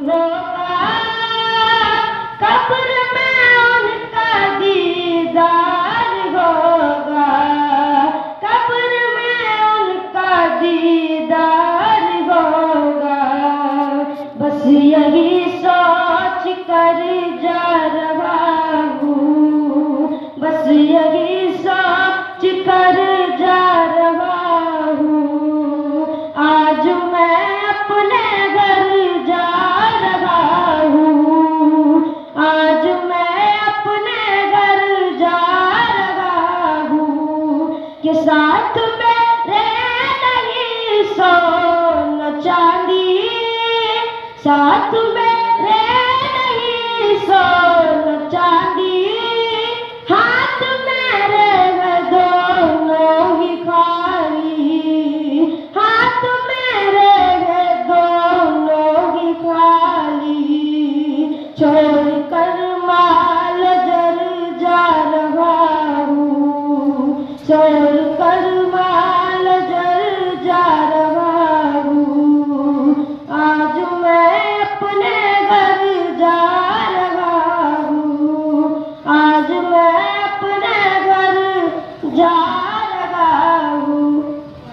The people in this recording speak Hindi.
होगा, कब्र में उनका दीदार होगा, कब्र में उनका दीदार होगा। बस यही सोच कर जा रहा हूँ, बस यही सोच कर जा रहा हूँ। आज मैं अपने घर जा रहा हूँ, आज मैं अपने घर जा रहा हूँ। कि साथ मेरे नहीं सोना चांदी, साथ मेरे नहीं सोना चांदी, हाथ मेरे हैं दोनों ही खाली, हाथ मेरे हैं दोनों ही खाली। छोड़ कर माल जर जा रहा हूँ, छोड़